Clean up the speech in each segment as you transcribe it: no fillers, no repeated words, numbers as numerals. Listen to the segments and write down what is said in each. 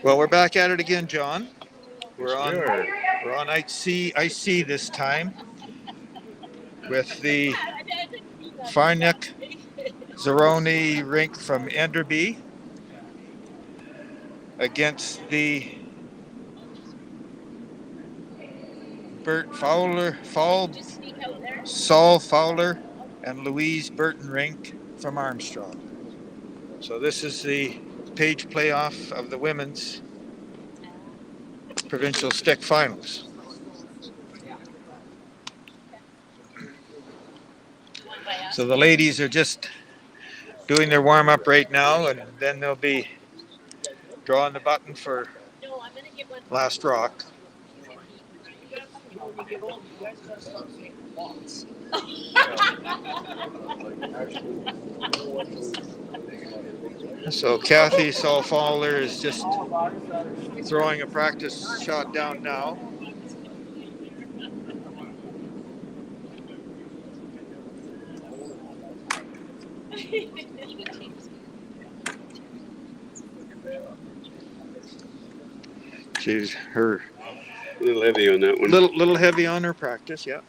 Well, we're back at it again, John. Yes, We're we on are. we're on IC this time with the Farniak Zeroni rink from Enderby against the Bert Fowler, Saul Fowler, and Louise Burton rink from Armstrong. So this is the page playoff of the women's provincial stick finals. So the ladies are just doing their warm up right now, and then they'll be drawing the button for last rock. So Kathy Saul Fowler is just throwing a practice shot down now. She's her A little heavy on that one. little heavy on her practice, yeah.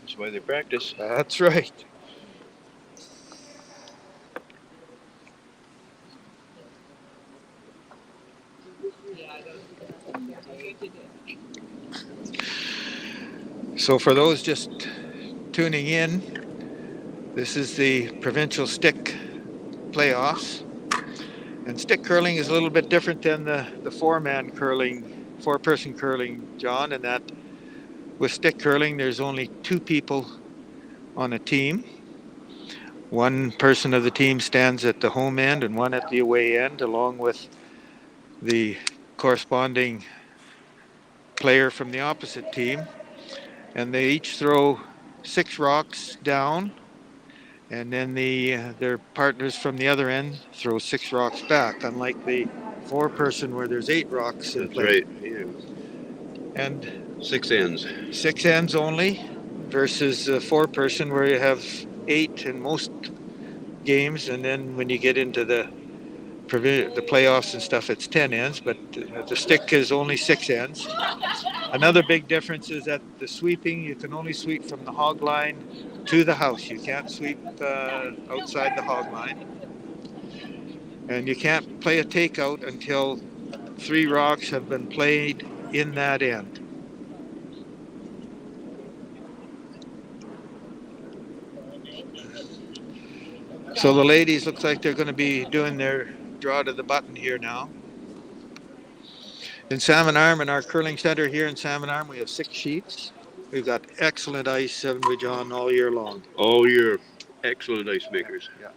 That's why they practice. That's right. So for those just tuning in, this is the provincial stick playoffs. And stick curling is a little bit different than the four-person curling, John, in that with stick curling, there's only two people on a team. One person of the team stands at the home end and one at the away end, along with the corresponding player from the opposite team. And they each throw 6 rocks down, and then their partners from the other end throw 6 rocks back, unlike the four-person where there's 8 rocks in That's play. right. Yeah. And 6 ends. 6 ends only versus a four-person where you have 8 in most games, and then when you get into the playoffs and stuff, it's 10 ends, but the stick is only 6 ends. Another big difference is that the sweeping, you can only sweep from the hog line to the house. You can't sweep outside the hog line. And you can't play a takeout until 3 rocks have been played in that end. So the ladies looks like they're going to be doing their draw to the button here now. In Salmon Arm, in our curling center here in Salmon Arm, we have 6 sheets. We've got excellent ice, haven't we, John, all year long? All your excellent ice makers. Yeah.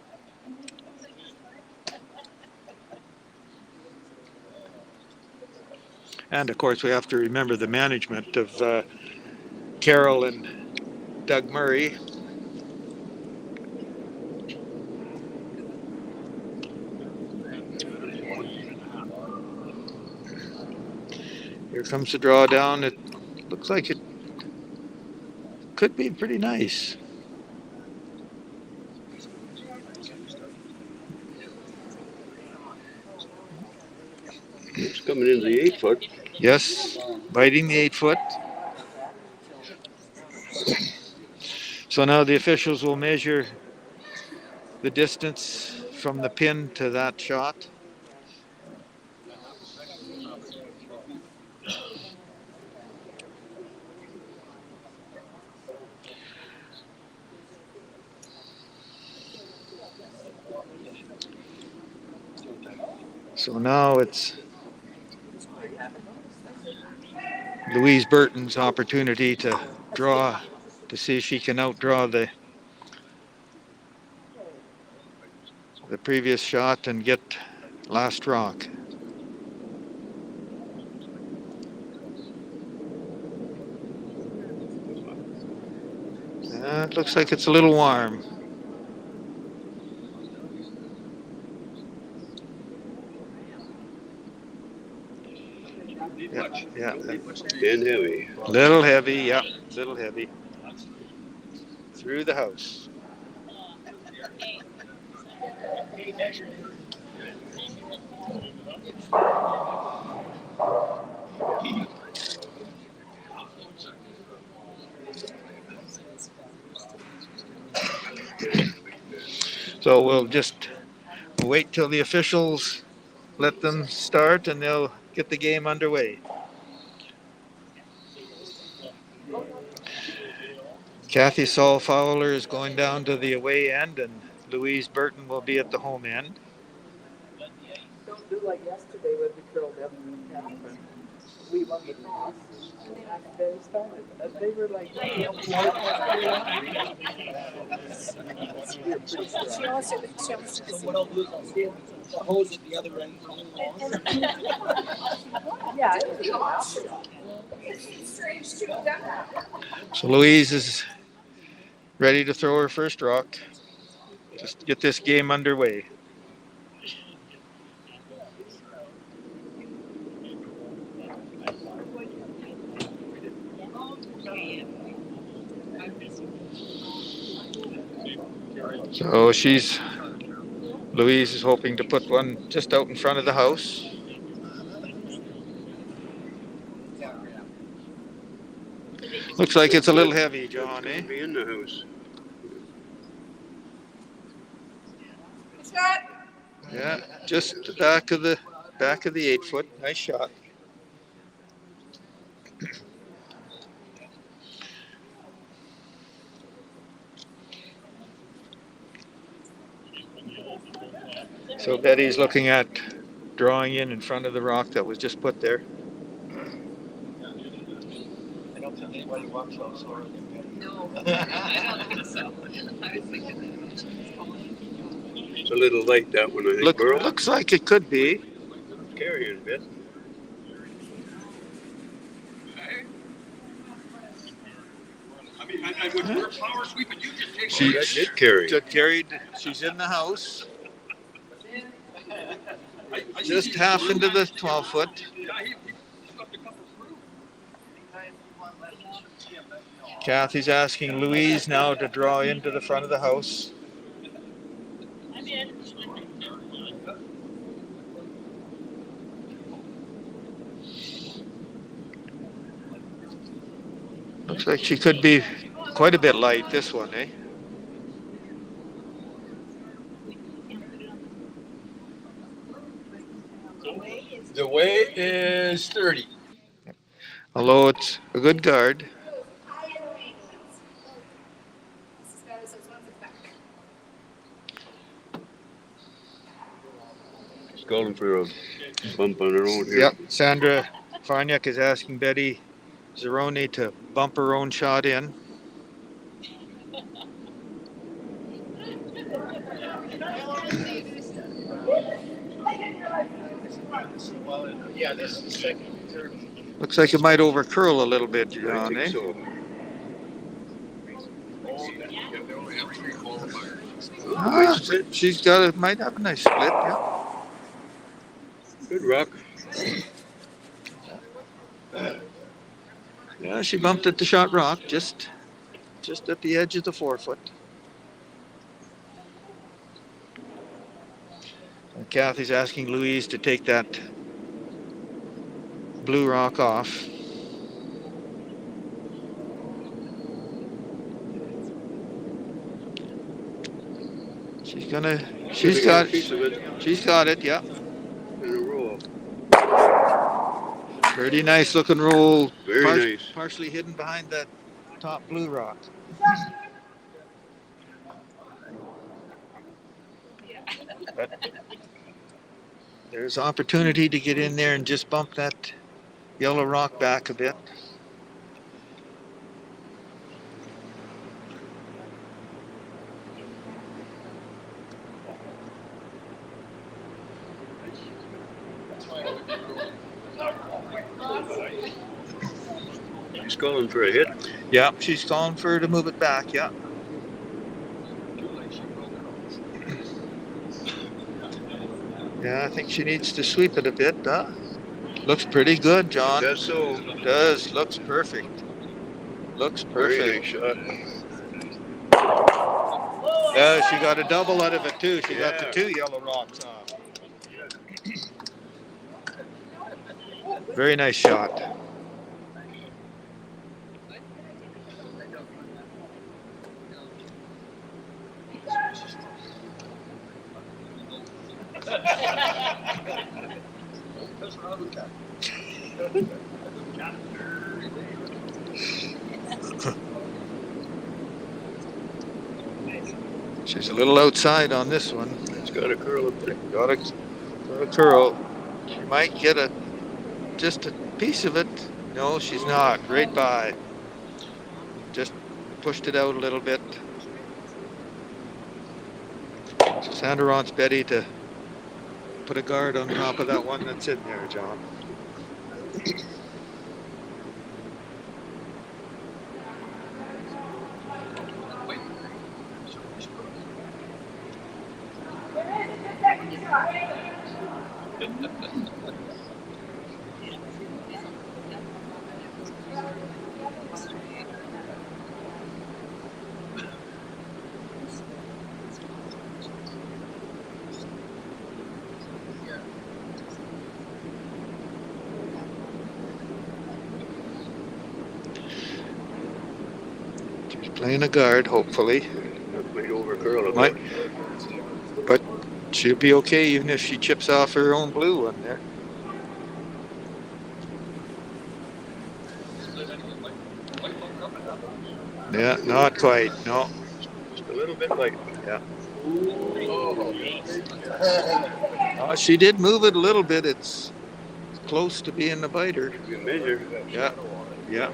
And of course, we have to remember the management of Carol and Doug Murray. Here comes the drawdown. It looks like it could be pretty nice. It's coming into the 8-foot. Yes, biting the 8-foot. So now the officials will measure the distance from the pin to that shot. So now it's Louise Burton's opportunity to draw, to see if she can outdraw the previous shot and get last rock. It looks like it's a little warm. Yeah. And heavy. Little heavy, yeah, little heavy. Through the house. So we'll just wait till the officials let them start and they'll get the game underway. Kathy Saul-Fowler is going down to the away end and Louise Burton will be at the home end. Don't do like yesterday when we curled them. We won the toss. They started. They were like. So what I'll do is I'll stand the hose at the other end. Yeah. So Louise is ready to throw her first rock. Just to get this game underway. So Louise is hoping to put one just out in front of the house. Looks like it's a little heavy, John, eh? Be in the house. Yeah, just the back of the 8 foot. Nice shot. So Betty's looking at drawing in front of the rock that was just put there. I don't think anybody walks out slower than Betty. No, I don't think so. I was thinking It's a little light, that one, I think, Burl. Looks like it could be. Carrying a bit. I mean, I would work power sweep, but you just take. That did carry. Carried. She's in the house. I Just half into the 12 foot. Yeah, he swept a couple through. Kathy's asking Louise now to draw into the front of the house. Looks like she could be quite a bit light, this one, eh? The way is 30. Although it's a good guard. She's calling for a bump on her own here. Yep, Sandra Farniak is asking Betty Zeroni to bump her own shot in. Yeah, this is the second, third. Looks like it might over curl a little bit, I John, eh? think so. Ah, she's might have a nice split, yeah. Good rock. Yeah, she bumped at the shot rock, just at the edge of the 4 foot. And Kathy's asking Louise to take that blue rock off. She's got Piece of it it, yeah. in a row. Pretty nice looking roll. Very nice. Partially hidden behind that top blue rock. But there's opportunity to get in there and just bump that yellow rock back a bit. She's calling for a hit. Yeah, she's calling for her to move it back, yeah. Yeah, I think she needs to sweep it a bit, huh? Looks pretty good, John. Does so. Does. Looks perfect. Looks Very nice perfect. shot. Yeah, she got a double out of it too. She got the Yeah. 2 yellow rocks off. Very nice shot. She's a little outside on this one. It's got a curl up there. Got a curl. She might get just a piece of it. No, she's not. Right by. Just pushed it out a little bit. So Sandra wants Betty to put a guard on top of that one that's in there, John. She's playing a guard, hopefully. That might over curl a Might. bit. But she'll be okay even if she chips off her own blue one there. Yeah, not quite. No. Just a little bit light. She did move it a little bit. It's close to being the biter. You can measure. Yeah. Yeah.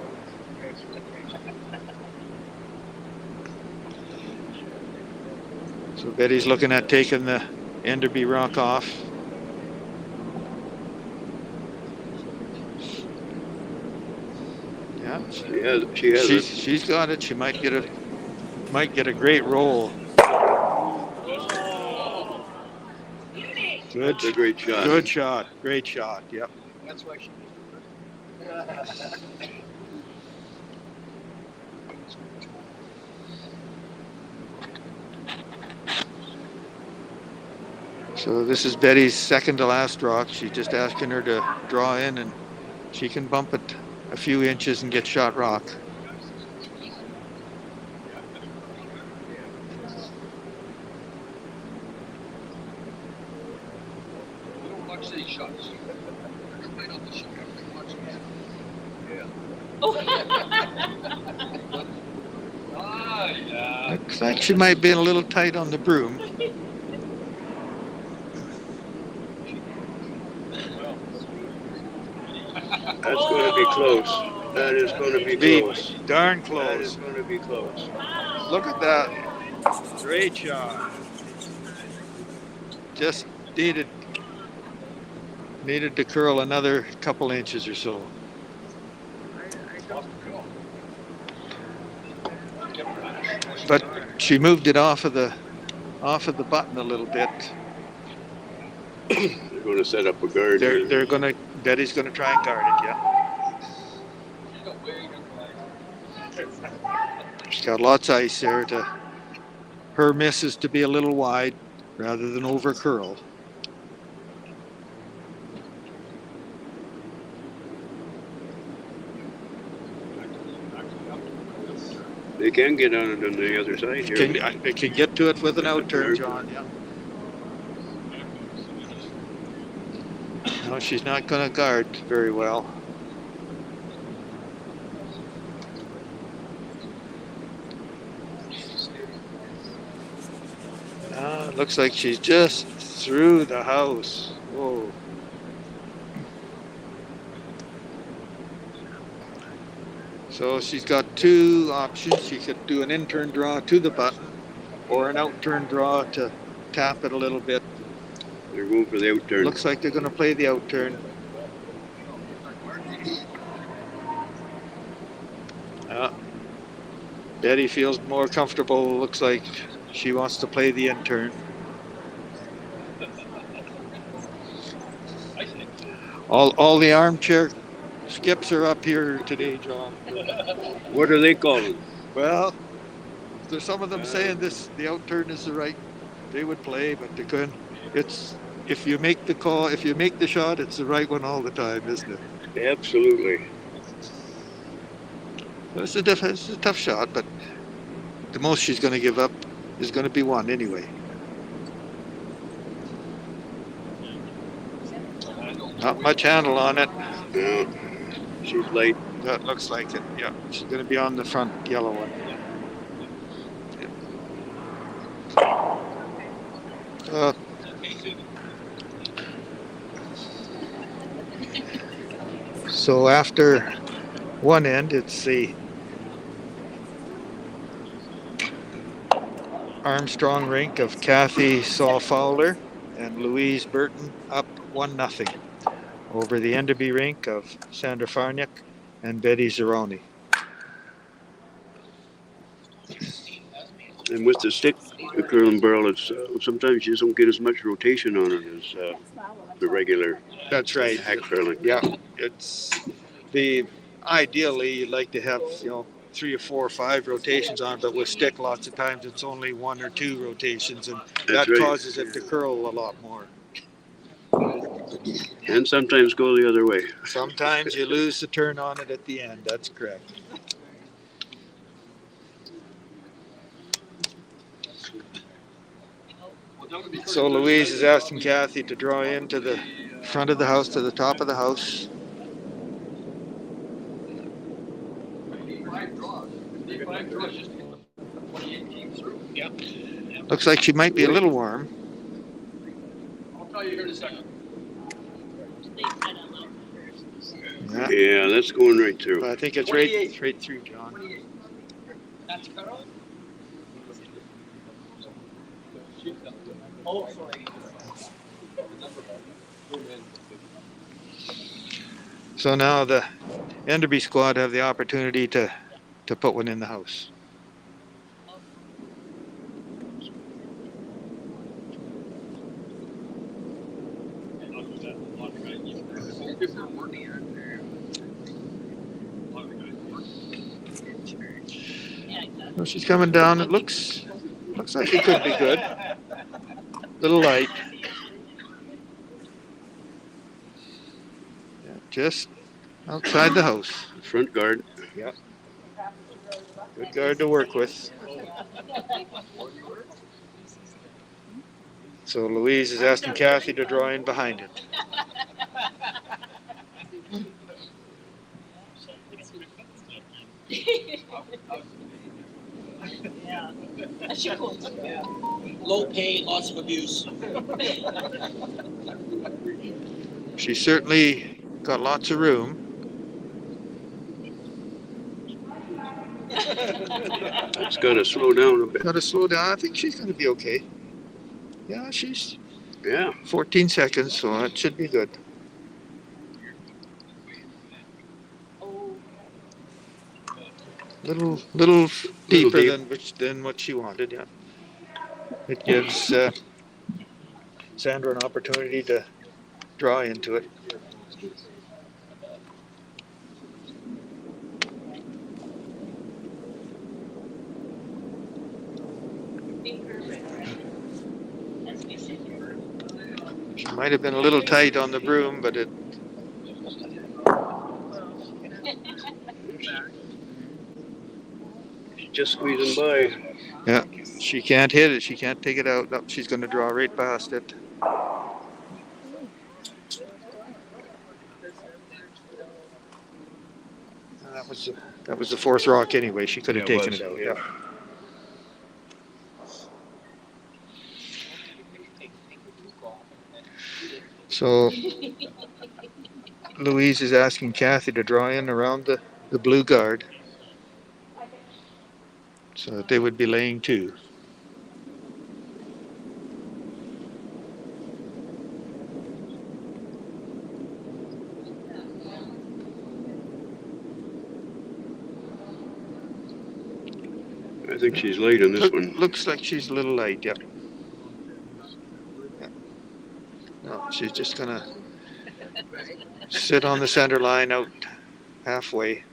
So Betty's looking at taking the Enderby rock off. Yeah. She has it. She's got it. She might get a great roll. Good. That's a great shot. Good shot. Great shot. Yep. That's why she. So this is Betty's second to last rock. She's just asking her to draw in and she can bump it a few inches and get shot rock. We don't watch these shots. They're right on the shot. We watch them. Ah, yeah. Looks like she might be a little tight on the broom. That's going to be close. That is going to be Be close. darn That is close. going to be close. Look at that. Great shot. Just needed to curl another couple inches or so. But she moved it off of the button a little bit. They're going to set up a guard. Betty's gonna try and guard it, yeah. She's got lots of ice there her miss is to be a little wide rather than over curl. They can get on it on the other side here. They can get to it with an outturn, John, yeah. No, she's not gonna guard very well. Looks like she's just through the house. Whoa. So she's got two options. She could do an in-turn draw to the button or an out-turn draw to tap it a little bit. They're going for the outturn. Looks like they're going to play the out-turn. Betty feels more comfortable. Looks like she wants to play the in-turn. All the armchair skips are up here today, John. What are they calling? Well, there's some of them saying the out-turn is the right. They would play, but they couldn't. If you make the call, if you make the shot, it's the right one all the time, isn't it? Absolutely. It's a tough shot, but the most she's going to give up is going to be one anyway. Not much handle on it. Yeah. She's late. That looks like it. Yeah, she's going to be on the front yellow one. Uh, so after one end, it's the Armstrong rink of Kathy Saul Fowler and Louise Burton up 1-0 over the Enderby rink of Sandra Farniak and Betty Zeroni. And with the stick curling barrel, it's sometimes you don't get as much rotation on it as the regular That's right. hack curling. Yeah, it's ideally you'd like to have 3 or 4 or 5 rotations on, but with stick lots of times it's only 1 or 2 rotations, and That's that right. causes it to curl a lot more. And sometimes go the other way. Sometimes you lose the turn on it at the end. That's correct. So Louise is asking Kathy to draw into the front of the house, to the top of the house. Looks like she might be a little warm. I'll tell you here in a second. Yeah, Yeah, that's going right but through. I think it's right through, John. That's Carol? Oh, sorry. So now the Enderby squad have the opportunity to put one in the house. Well, she's coming down. It looks like it could be good. Little light. Yeah, just outside the house. Front guard. Good guard to work with. So Louise is asking Kathy to draw in behind it. Yeah. She cool. Low pay, lots of abuse. She's certainly got lots of room. It's got to slow down a bit. Got to slow down. I think she's going to be okay. Yeah, she's Yeah. 14 seconds, so it should be good. Little deeper deep. than what she wanted. Yeah, it gives Sandra an opportunity to draw into it. She might have been a little tight on the broom, but it. Just squeezing by. Yeah, she can't hit it. She can't take it out. No, she's going to draw right past it. That was the 4th rock anyway. She could have Yeah, it taken was, it out. yeah. Yeah. So Louise is asking Kathy to draw in around the blue guard, so that they would be laying 2. I think she's late on this one. Looks like she's a little light, yeah. No, she's just gonna sit on the center line out halfway.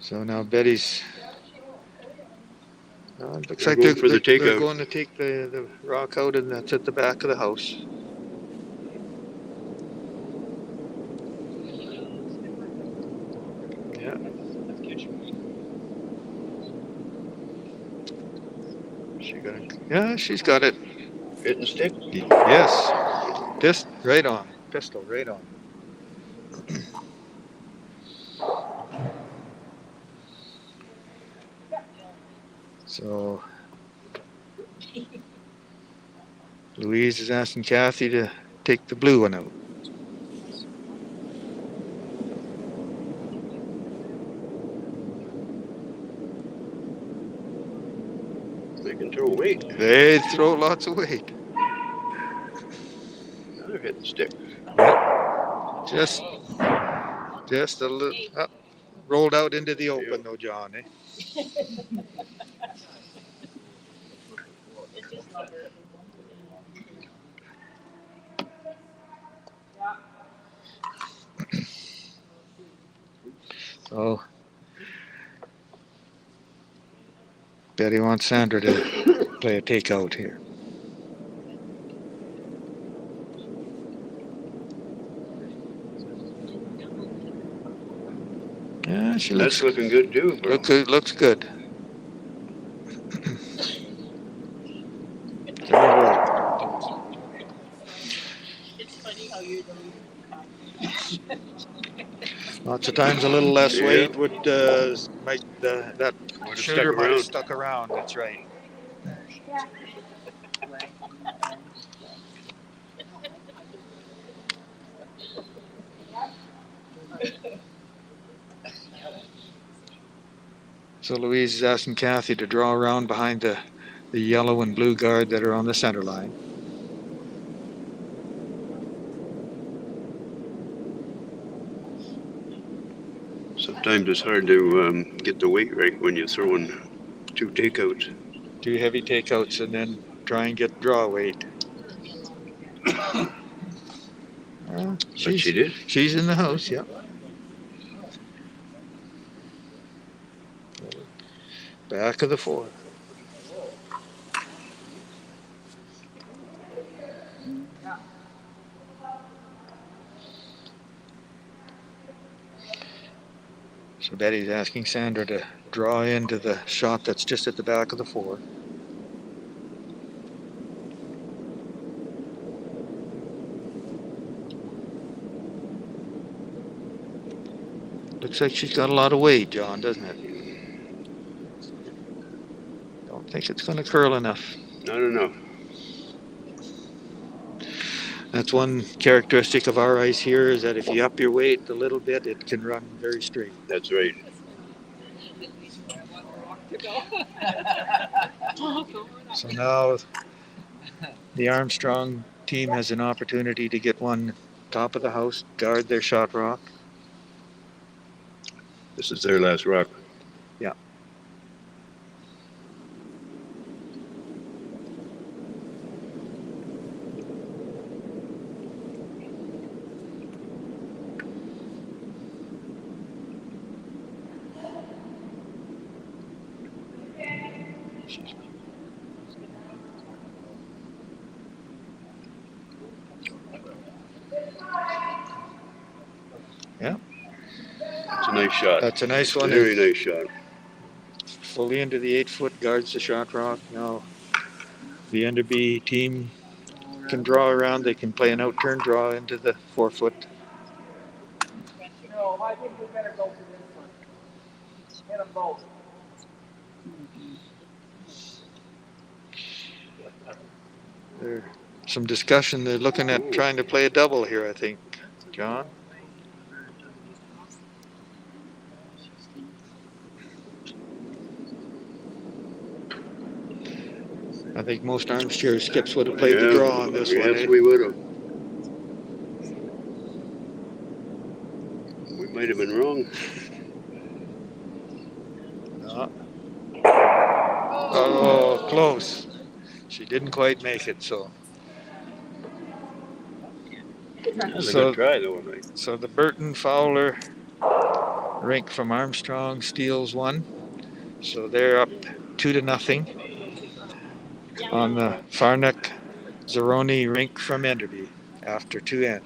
So now Betty's It looks They're like going for the they're takeout. going to take the rock out, and that's at the back of the house. Yeah. Yeah, she's got it. Hitting stick. Yes. Right on. Pistol right on. So Louise is asking Kathy to take the blue one out. They can throw weight. They throw lots of weight. Another hitting stick. Just a little rolled out into the open though, John. Eh? So Betty wants Sandra to play a takeout here. Yeah, she That's looks looking good too. Bro. looks good. Very well. It's funny how you don't Lots of times a little less Yeah. weight would make that Would've shooter stuck might have around. stuck around. That's right. So Louise is asking Kathy to draw around behind the yellow and blue guard that are on the center line. Sometimes it's hard to get the weight right when you're throwing two takeouts. 2 heavy takeouts and then try and get draw weight. But she did. She's in the house, yeah. Back of the 4. So Betty's asking Sandra to draw into the shot that's just at the back of the 4. Looks like she's got a lot of weight, John, doesn't it? Don't think it's going to curl enough. Not enough. That's one characteristic of our ice here is that if you up your weight a little bit, it can run very straight. That's right. So now the Armstrong team has an opportunity to get one top of the house, guard their shot rock. This is their last rock. Yeah. It's a nice shot. That's a nice one. Very nice shot. Fully into the 8-foot, guards the shot rock. Now the Enderby team can draw around. They can play an out-turn draw into the 4-foot. No, I think we better go for this one. Hit them both. There's some discussion. They're looking at trying to play a double here, I think. John? I think most armchair skips would have played the draw on this one. Yes, Eh? we would have. We might have been wrong. No. Oh, close. She didn't quite make it, so. That's a So- good try, though, I think. So the Burton Fowler rink from Armstrong steals one. So they're up 2-0 on the Farnock Zeroni rink from Enderby after 2 ends.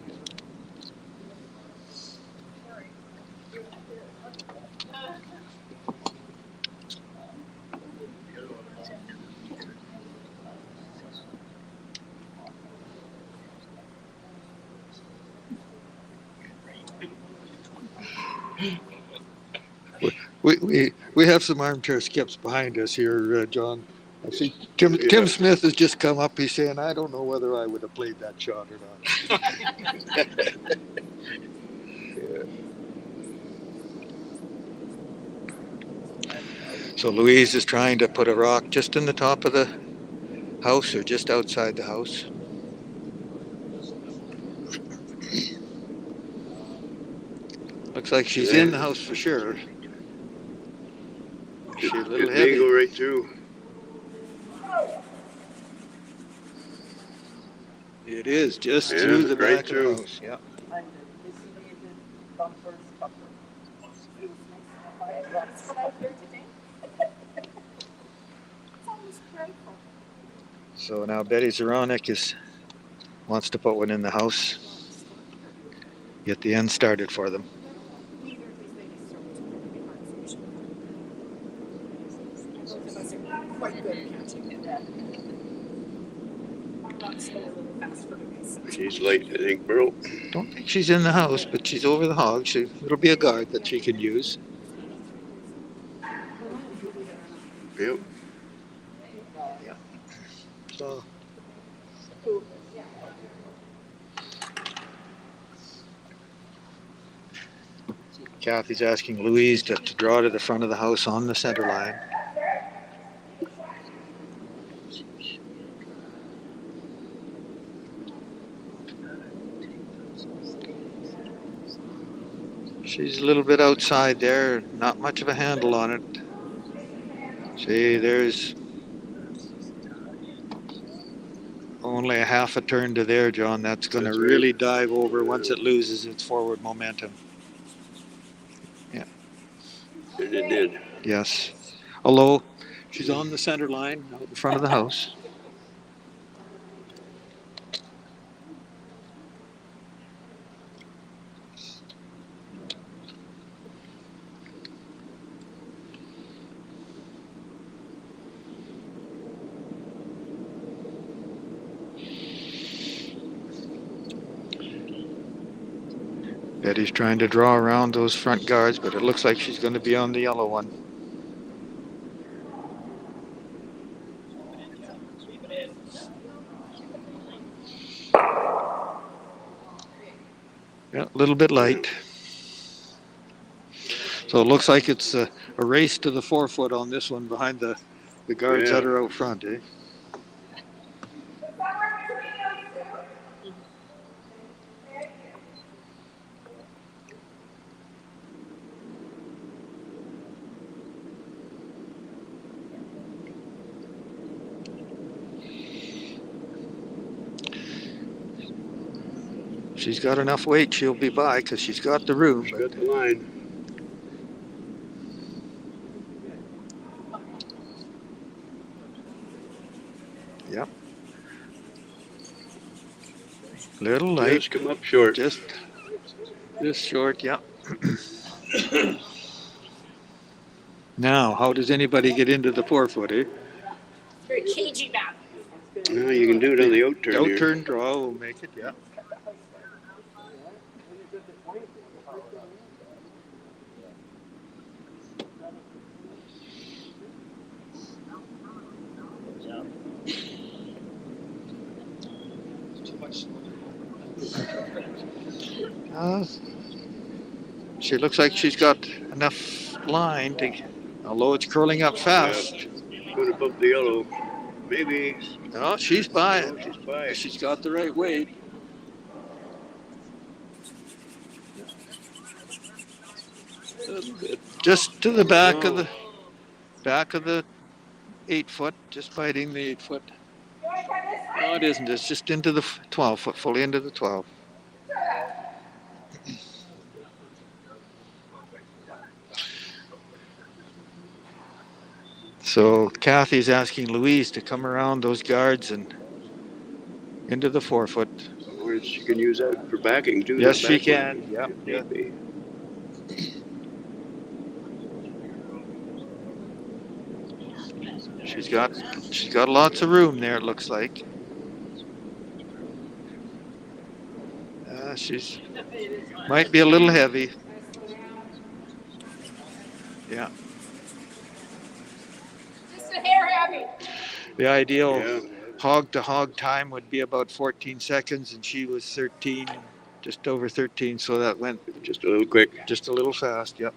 We have some armchair skips behind us here, John. I see Tim Smith has just come up. He's saying, I don't know whether I would have played that shot or not. Yeah. So Louise is trying to put a rock just in the top of the house or just outside the house. Looks like she's in the house for sure. She's a little It may go heavy. right through. It is just Yeah, through the right back through. of the house. Yeah. And designated bumpers cover. That's what I hear today. It's almost grateful. So now Betty Zeronic wants to put one in the house. Get the end started for them. Neither of these ladies serve to both of us are quite good at catching it. I'm not so a little fast for the She's late, I think, Burl. Don't think she's in the house, but she's over the hog. It'll be a guard that she can use. Yep. So Kathy's asking Louise to draw to the front of the house on the center line. She's a little bit outside there, not much of a handle on it. See, there's only a half a turn to there, John. That's going to That's right. really dive over once it loses its forward momentum. And it did. Yes. Although she's on the center line out in front of the house. Betty's trying to draw around those front guards, but it looks like she's going to be on the yellow one. Yeah, a little bit light. So it looks like it's a race to the 4-foot on this one behind the guards Yeah. that are out front, eh? She's got enough weight, she'll be by because she's got the room. She's But got the line. little light, Just come up short. just short, yeah. Now, how does anybody get into the 4-foot, eh? Very cagey man. No, you can do it on the out turn Out here. turn draw will make it, yeah. Too much. She looks like she's got enough line to, although it's curling up fast. Going to bump the yellow. Maybe. No, she's by Oh, it. she's by it. She's got the right weight. A little bit. Just to the back of the 8-foot, just biting the 8-foot. No, it isn't. It's just into the 12-foot, fully into the 12. So Kathy's asking Louise to come around those guards and into the 4-foot. Or she can use that for backing too. Yes, that she back can. one, Yep, if yep. need be. She's got lots of room there. It looks like. She's might be a little heavy. Yeah. Just a hair heavy. The ideal Yeah, hog to hog time would be about 14 seconds, and she was 13, just over 13. So that went just a little quick. just a little fast. Yep.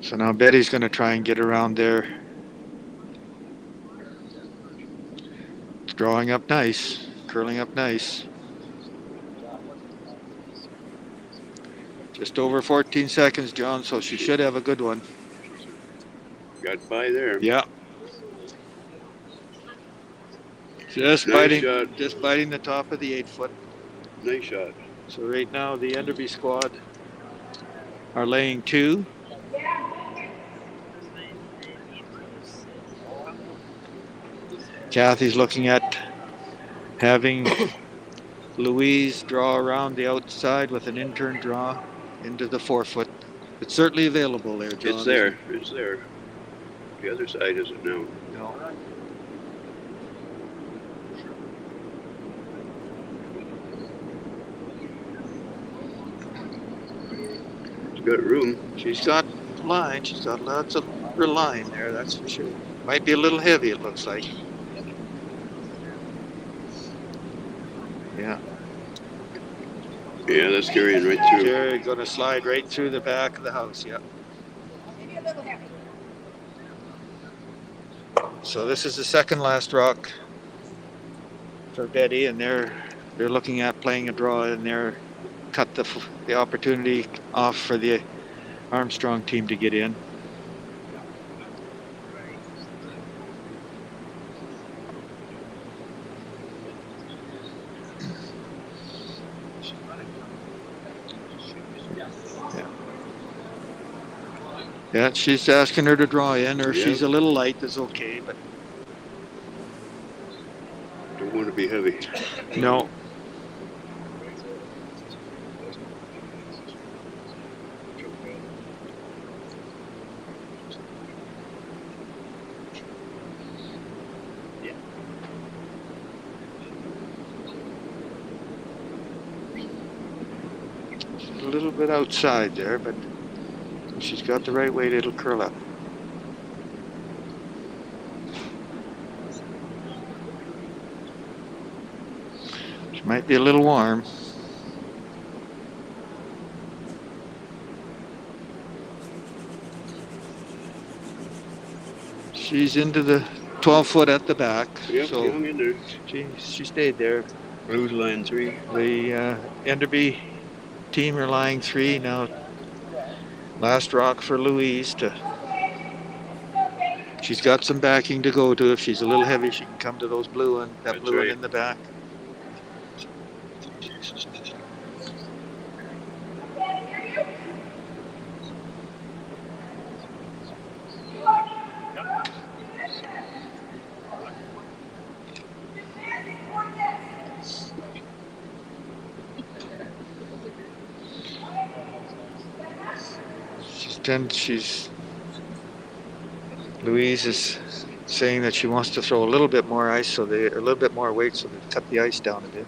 So now Betty's going to try and get around there. It's drawing up nice, curling up nice. Just over 14 seconds, John, so she should have a good one. Got by there. Yeah. Just Nice shot. just biting the top of the 8-foot. Nice shot. So right now the Enderby squad are laying 2. Kathy's looking at having Louise draw around the outside with an in-turn draw into the 4-foot. It's certainly available there, John. It's there. It's there. The other side isn't now. No. It's got room. She's got line. She's got lots of line there, that's for sure. Might be a little heavy, it looks like. Yeah. Yeah, that's carrying right through. They're going to slide right through the back of the house, yeah. Maybe a little heavy. So this is the second last rock for Betty, and they're looking at playing a draw in there, cut the opportunity off for the Armstrong team to get in. Yeah, she's asking her to draw in, or if Yeah. she's a little light, that's okay, but Don't want to be heavy. no. She's a little bit outside there, but if she's got the right weight, it'll curl up. She might be a little warm. She's into the 12-foot at the back, Yep, so hung in there. she stayed there. Blues line 3. The Enderby team are lying 3 now. Last rock for Louise to. She's got some backing to go to. If she's a little heavy, she can come to those blue one. That That's blue one right. in the back. Louise is saying that she wants to throw a little bit more ice, a little bit more weight, so they cut the ice down a bit.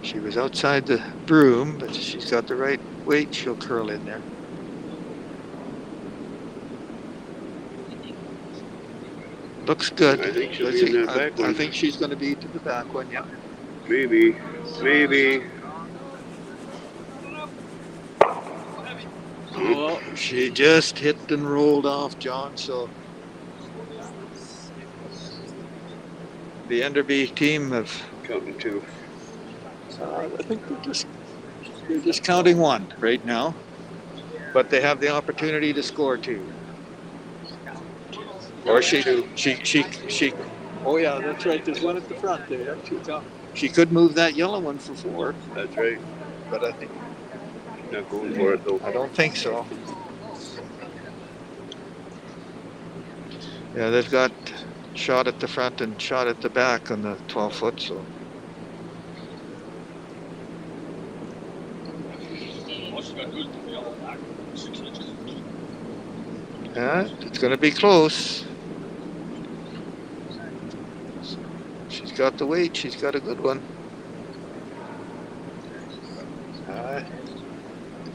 She was outside the broom, but she's got the right weight. She'll curl in there. Looks good. I think she'll be in that back one. I think she's going to be to the back one, yeah. Maybe. Oh, she just hit and rolled off, John, so the Enderby team have Counting 2. I think they're just counting one right now, but they have the opportunity to score two. Or she. Oh yeah, that's right. There's one at the front there. She could move that yellow one for four, That's right. but I think Not going for it though. I don't think so. Yeah, they've got shot at the front and shot at the back on the 12 foot. So All she's gotta do is put the yellow back 6 inches. yeah, it's going to be close. She's got the weight. She's got a good one.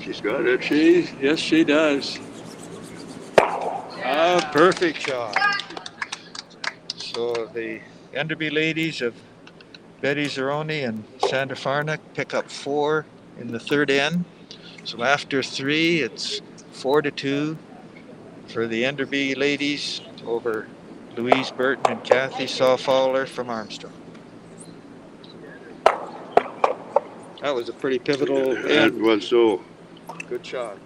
She's got it. Yes, she does. Perfect shot. So the Enderby ladies of Betty Zeroni and Sandra Farnock pick up 4 in the third end. So after 3, it's 4-2 for the Enderby ladies over Louise Burton and Kathy Sawfowler from Armstrong. That was a pretty pivotal That end. was so. Good shot.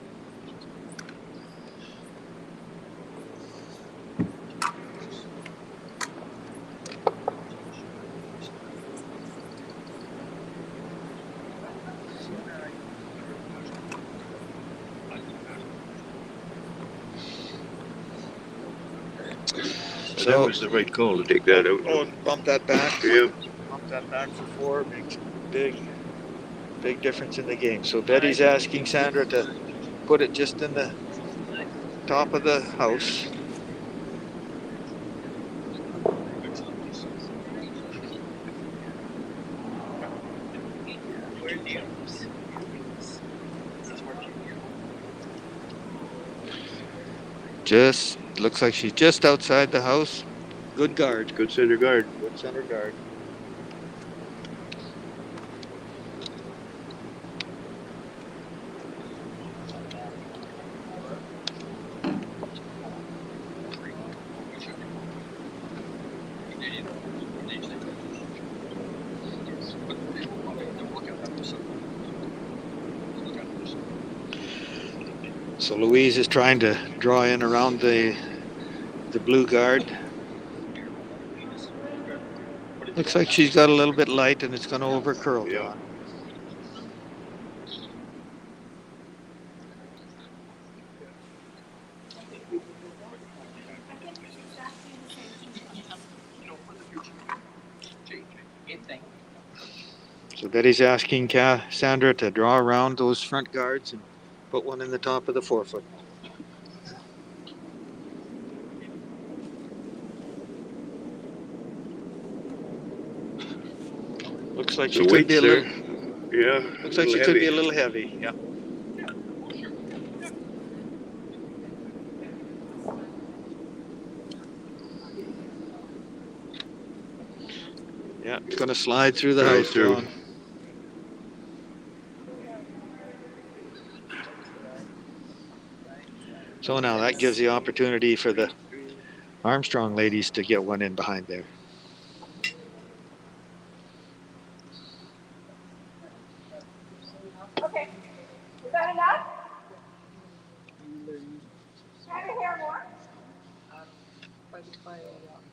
That was the right call to take that out. Oh, bump that back. Yeah. Bump that back for 4 makes big difference in the game. So Betty's asking Sandra to put it just in the top of the house. Just looks like she's just outside the house. Good guard. Good center guard. Good center guard. So Louise is trying to draw in around the blue guard. Looks like she's got a little bit light and it's going to over curl. Yeah. So Betty's asking Sandra to draw around those front guards and put one in the top of the 4 foot. Looks like she The could be a weights little. there. Yeah. Looks like she could be a little heavy. Yeah. Yeah, it's going to slide through the Right house, through. John. So now that gives the opportunity for the Armstrong ladies to get one in behind there. Okay. Is that enough? Can I hear more? By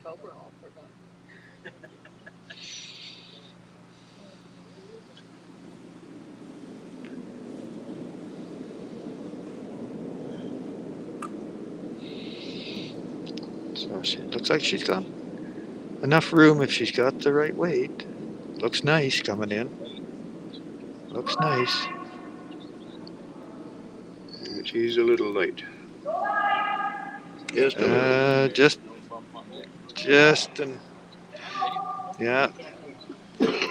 October, I'll forget. So she looks like she's got enough room if she's got the right weight. Looks nice coming in. Looks nice. She's a little light. Just a little. Just and yeah.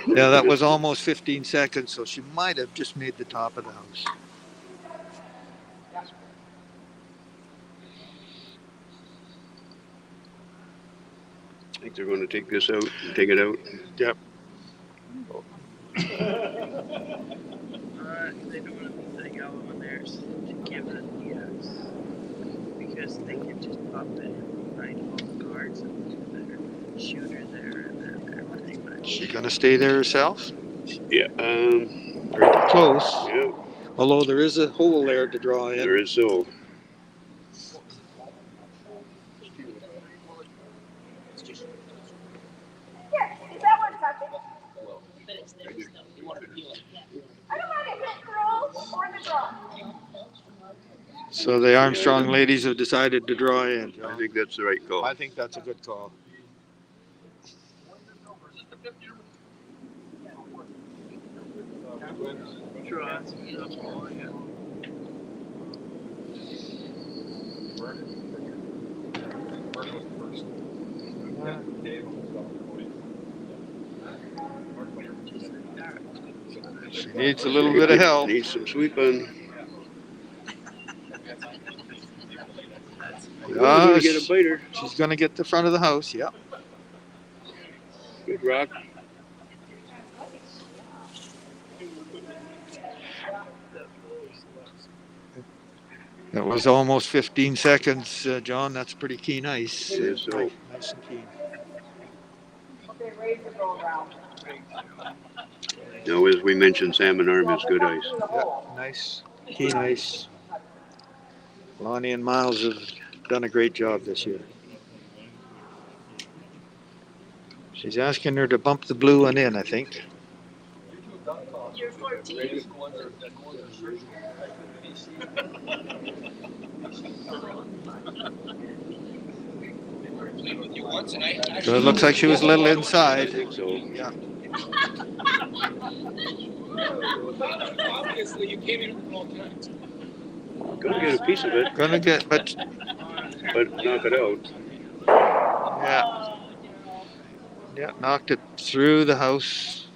Yeah, that was almost 15 seconds, so she might have just made the top of the house. I think they're going to take this out and take it out. Yep. They don't want to leave that yellow one there to give it yes. Because they can just pop it in behind all the guards and leave their shooter there and then everything. But She gonna stay there herself? Yeah. Pretty close. Yeah. Although there is a hole there to draw in. There is so. Here, is that one touching? I don't mind if it curls or the draw. So the Armstrong ladies have decided to draw in. I think that's the right call. I think that's a good call. Draw. That's all I got. She needs a little bit of help. Needs some sweeping. Ah, Get a biter. she's going to get the front of the house. Yep. Good rock. That was almost 15 seconds, John. That's pretty keen ice. It is so. Nice and keen. Okay, raise the go around. Now, as we mentioned, Salmon Arm is good ice. Yeah, nice, keen ice. Lonnie and Miles have done a great job this year. She's asking her to bump the blue one in, I think. You're 14. You once and I So it looks like she was a little I inside. think so. Yeah. obviously you came in at the wrong time. Gonna get a piece of it, Gonna get, but but knock it out. yeah. Yeah, knocked it through the house.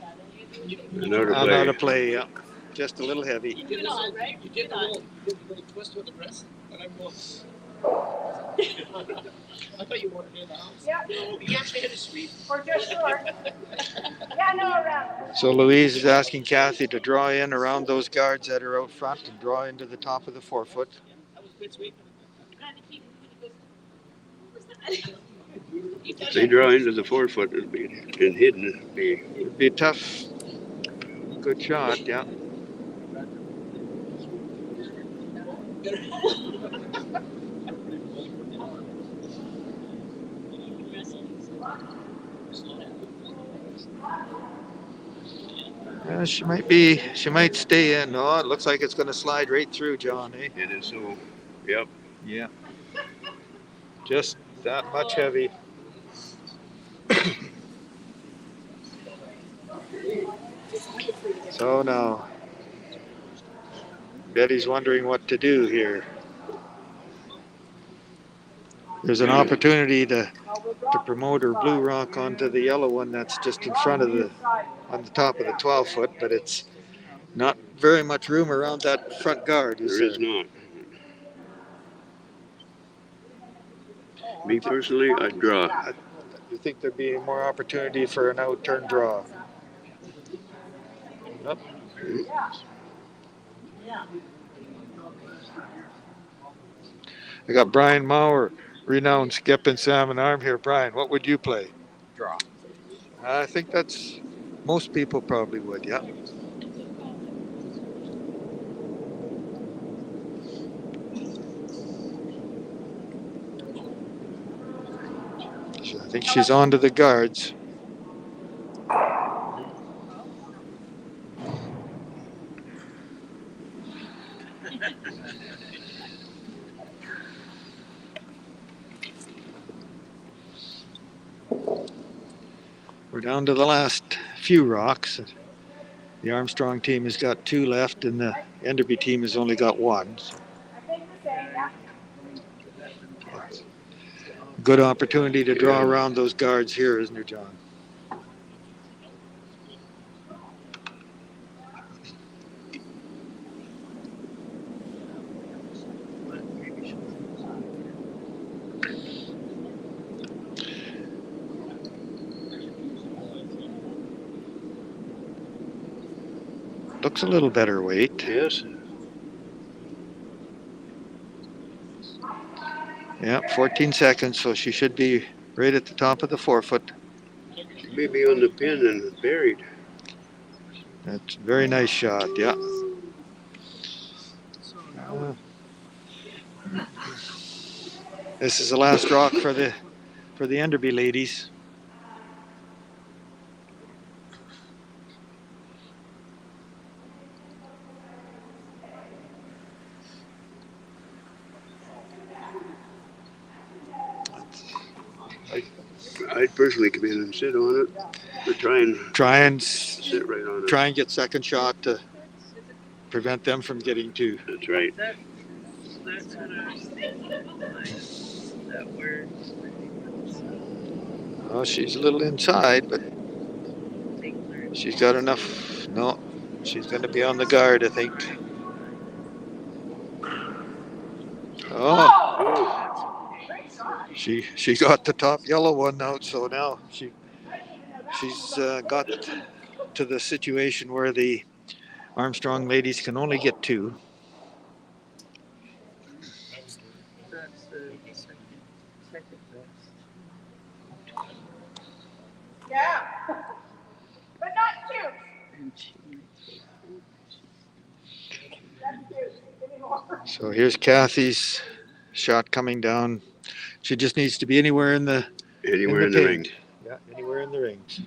Another Out play. of play, yeah. Just a little heavy. You did the little twist with the wrist, and I'm going. I thought you wanted it in the house. Yep, No, he actually hit a sweep. or just short. Yeah, no, around. So Louise is asking Kathy to draw in around those guards that are out front and draw into the top of the 4-foot. That was a good sweep. If they draw into the 4-foot and hidden, it'd be It'd be a tough, good shot, yeah. She might stay in. Oh, it looks like it's going to slide right through, John, eh? it is so. Yep. Yeah. Just that much heavy. So now, Betty's wondering what to do here. There's an opportunity to promote her blue rock onto the yellow one that's just in front of on the top of the 12-foot, but it's not very much room around that front guard, is There is there? not. Me personally, I'd draw. You think there'd be more opportunity for an out-turn draw? Nope. I got Brian Maurer, renowned skip and salmon arm here. Brian, what would you play? Draw. I think that's most people probably would, yeah. So I think she's on to the guards. We're down to the last few rocks. The Armstrong team has got 2 left, and the Enderby team has only got 1. I think the same, yeah. Good opportunity to draw around those guards here, isn't there, John? Maybe she'll. Looks a little better weight. Yes. Yeah, 14 seconds, so she should be right at the top of the 4-foot. She may be on the pin and buried. That's a very nice shot. Yeah. So now This is the last rock for the Enderby ladies. I'd personally come in and sit on it, or try and sit right on it. Try and get second shot to prevent them from getting two. That's right. that's what I was thinking. Like that word. Oh, she's a little inside, but she's got enough. No, she's going to be on the guard, I think. Oh, she got the top yellow one out, so now she's got to the situation where the Armstrong ladies can only get two. That's the second best. Yeah. But not two. And she That's two. Give me more. So here's Kathy's shot coming down. She just needs to be anywhere in the Anywhere in the ring. paint. Yeah, anywhere in the rings.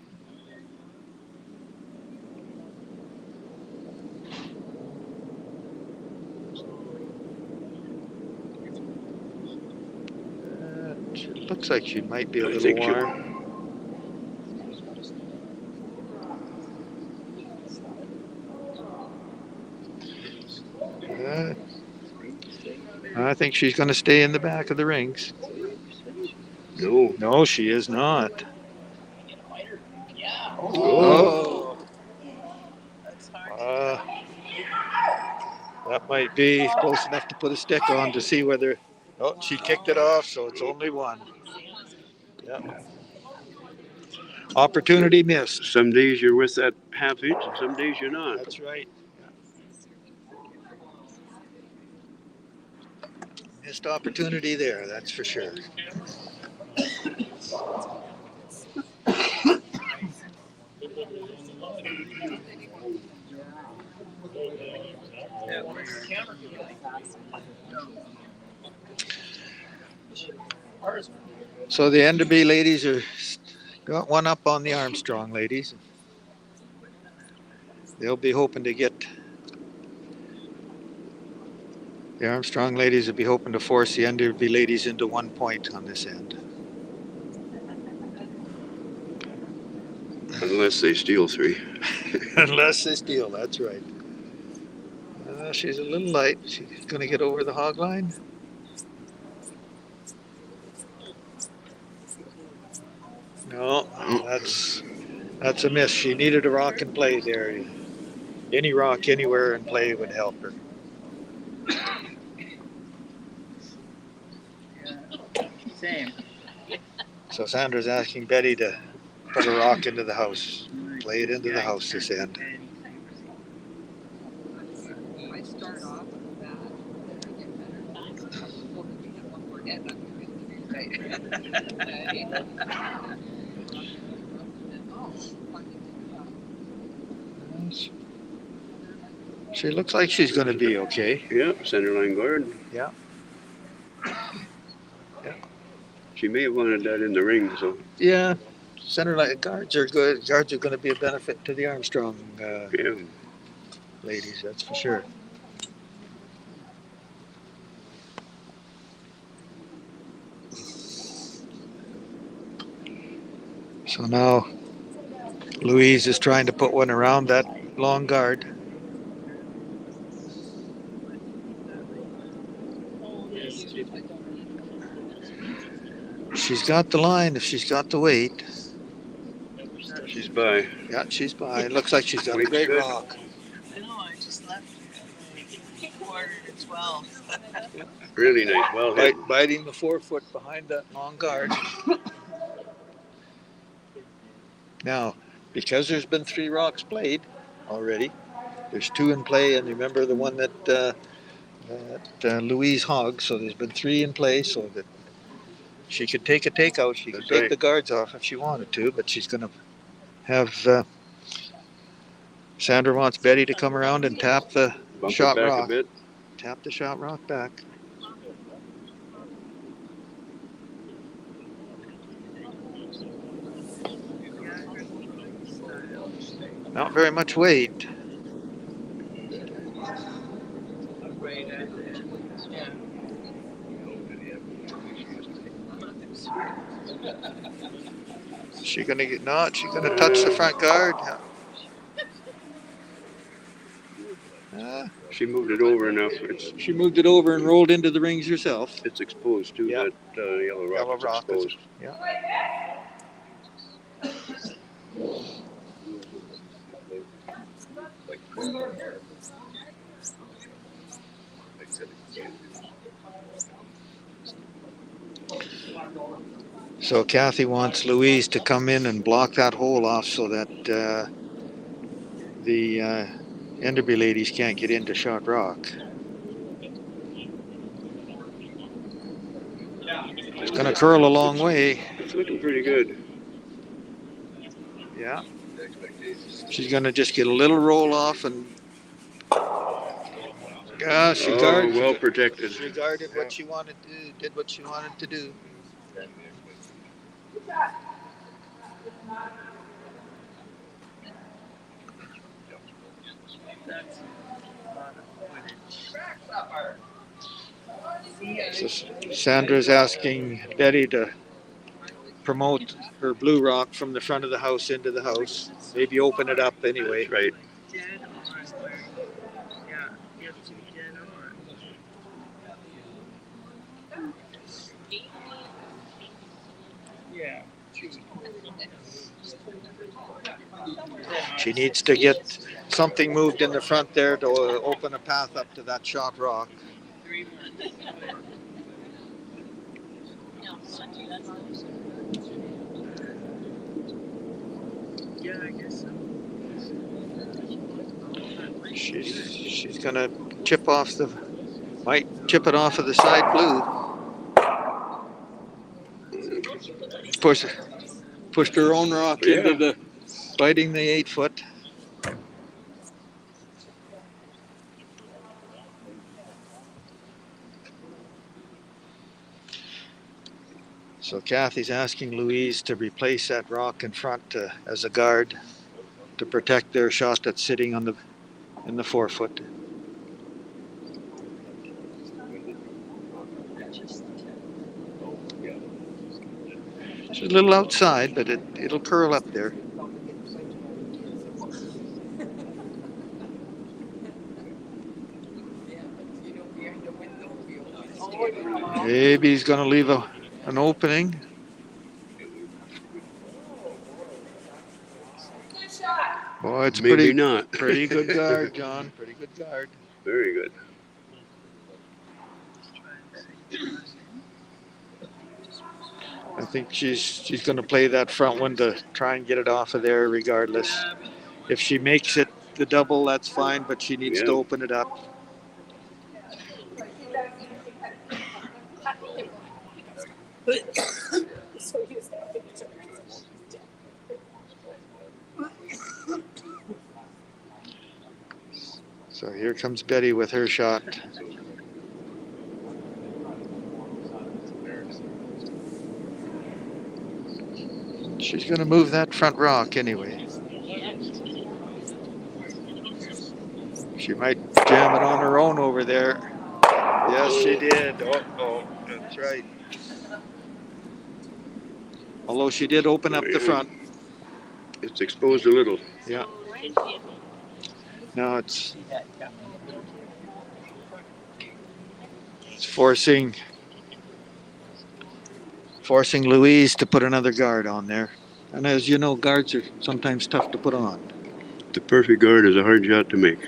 It looks like she might be a I little think she'll- warm. I think she's going to stay in the back of the rings. No. No, she is not. Yeah. Oh. That's hard. That might be close enough to put a stick on to see whether. Oh, she kicked it off, so it's only one. Yeah. Opportunity missed. Some days you're with that half inch, and some days you're not. That's right. Missed opportunity there, that's for sure. So the Enderby ladies are got one up on the Armstrong ladies. They'll be hoping to get. The Armstrong ladies will be hoping to force the Enderby ladies into 1 point on this end. Unless they steal three. Unless they steal, that's right. She's a little light. She's going to get over the hog line. No, that's a miss. She needed a rock and play there. Any rock anywhere and play would help her. Same. So Sandra's asking Betty to put a rock into the house. Play it into the house this end. I start off with that. I get better. Well, if you get one more hit, I'm going to be right. She looks like she's going to be okay. Yeah, center line guard. Yeah. She may have wanted that in the ring, so Yeah, center line guards are good. Guards are going to be a benefit to the Armstrong yeah. ladies, that's for sure. So now Louise is trying to put one around that long guard. She's got the line if she's got the weight. She's by. Yeah, she's by. It looks like she's got a Weight's great good. rock. I know, I just left quarter to 12. Really nice. Well hit. Biting the 4 foot behind that long guard. Now, because there's been 3 rocks played already, there's 2 in play, and remember the one that Louise hogged, so there's been 3 in play, so that she could take a takeout. She could That's take right. the guards off if she wanted to, but she's going to have Sandra wants Betty to come around and tap the Bump shot it back rock. a bit. Tap the shot rock back. Not very much weight. Is she gonna get not? She's gonna touch the front guard. She moved it over enough. She moved it over and rolled into the rings herself. It's exposed too. Yep. That yellow rock Yellow is rock is- exposed. So Kathy wants Louise to come in and block that hole off so that the Enderby ladies can't get into Shot Rock. It's gonna curl a long way. It's looking pretty good. Yeah. She's gonna just get a little roll off and she guarded. Well protected. She guarded what she wanted to do, did what she wanted to do. So Sandra's asking Betty to promote her blue rock from the front of the house into the house. Maybe open it up anyway. That's right. Dead or yeah, you have to be dead or. Yeah. She needs to get something moved in the front there to open a path up to that Shot Rock. 3 months. Yeah, I guess so. She's gonna might chip it off of the side blue. Pushed her own rock into the biting the 8-foot. So Kathy's asking Louise to replace that rock in front as a guard to protect their shot that's sitting on in the 4-foot. It's a little outside, but it'll curl up there. Maybe he's going to leave an opening. Boy, it's Maybe not. pretty good guard, John. Pretty good guard. Very good. I think she's going to play that front one to try and get it off of there regardless. If she makes it the double, that's fine, but she needs to open it up. So here comes Betty with her shot. She's going to move that front rock anyway. She might jam it on her own over there. Yes, she did. Oh, that's right. Although she did open up the front. It's exposed a little. Yeah. Now it's forcing Louise to put another guard on there. And as you know, guards are sometimes tough to put on. The perfect guard is a hard shot to make.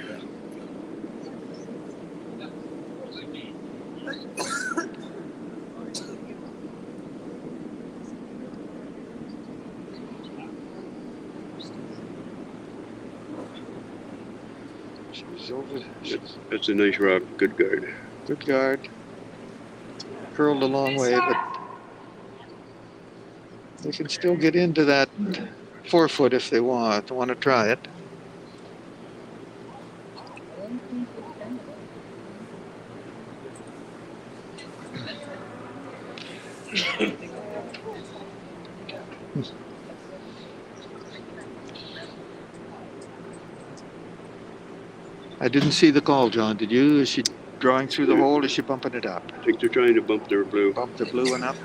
She's over. That's a nice rock. Good guard. Good guard. Curled a long way, but they can still get into that 4-foot if they want to try it. I didn't see the call, John. Did you? Is she drawing through the hole? Or is she bumping it up? I think they're trying to bump their blue. Bump the blue one up.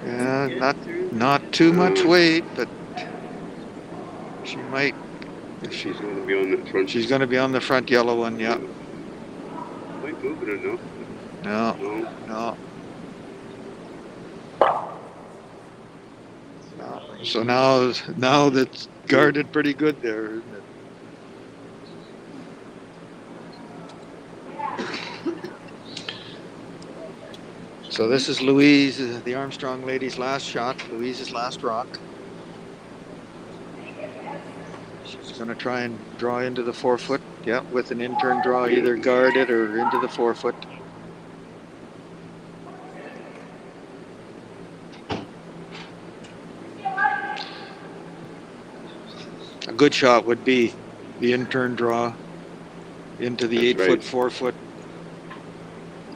Yeah, not too much weight, but she might. If She's going to be on the front. she's going to be on the front yellow one. Yeah. Might move it enough. No. No. No. So now that's guarded pretty good there, isn't it? So this is Louise, the Armstrong lady's last shot, Louise's last rock. She's going to try and draw into the 4 foot, yeah, with an in-turn draw, either guarded or into the 4 foot. A good shot would be the in-turn draw into the That's 8 foot, right. 4 foot.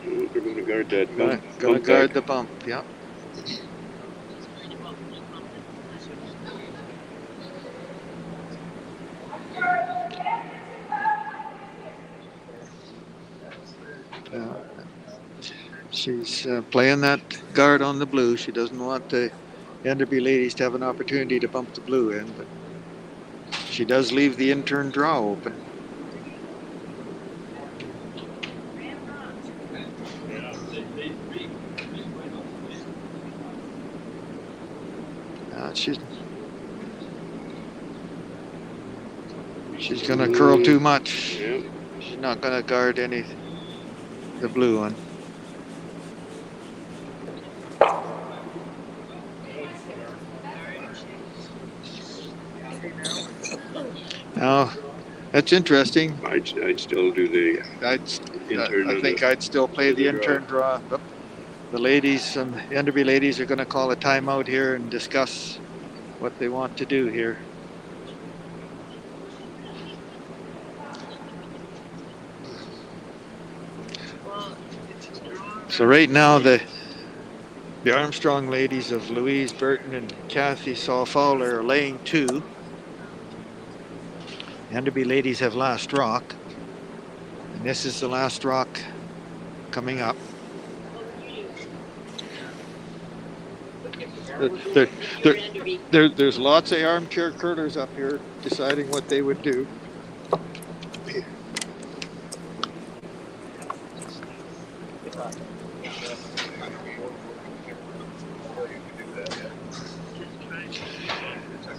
They're going to guard that. Gonna bump guard back. the bump, yeah. She's playing that guard on the blue. She doesn't want the Enderby ladies to have an opportunity to bump the blue in, but she does leave the in-turn draw open. She's going to curl too much. Yeah. She's not going to guard the blue one. Now, that's interesting. I'd still do the intern. I think I'd still play the in-turn draw. But the ladies, the Enderby ladies, are going to call a timeout here and discuss what they want to do here. So right now the Armstrong ladies of Louise Burton and Kathy Saul Fowler are laying 2. The Enderby ladies have last rock. And this is the last rock coming up. There's lots of armchair curlers up here deciding what they would do.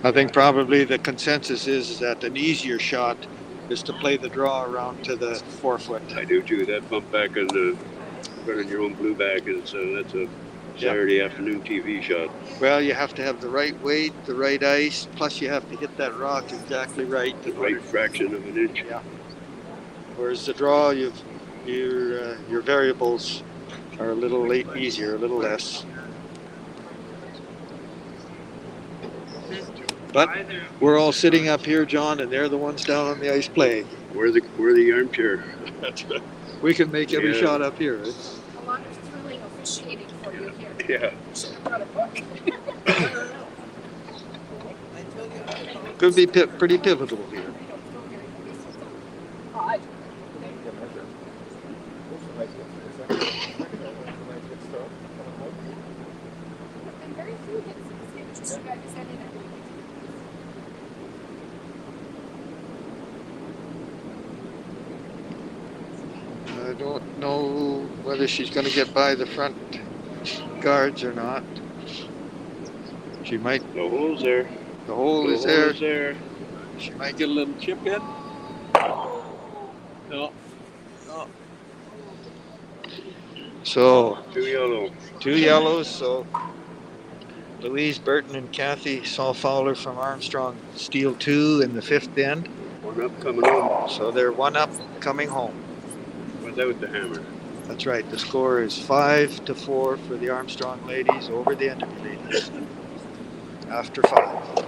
I think probably the consensus is that an easier shot is to play the draw around to the 4 foot. I do too. That bump back on the running your own blue back is that's a Saturday afternoon TV shot. Well, you have to have the right weight, the right ice, plus you have to hit that rock exactly right. The right fraction of an inch. Yeah. Whereas the draw, your variables are a little easier, a little less. But we're all sitting up here, John, and they're the ones down on the ice playing. We're the armchair. That's right. We can make every shot up here. Right? A lot of thrilling officiating for you here. Yeah. Should have brought a book. Could be pretty pivotal here. I and very few hits in this game. Just you guys sending it. I don't know whether she's going to get by the front guards or not. She might. The hole's there. The hole The is hole there. is there. She might get a little chip in. No. No. So, Too yellow. 2 yellows. So, Louise Burton and Kathy Saul Fowler from Armstrong steal 2 in the 5th end. One up coming home So they're one up coming home. without the hammer. That's right. The score is 5-4 for the Armstrong ladies over the Enderby ladies. After 5.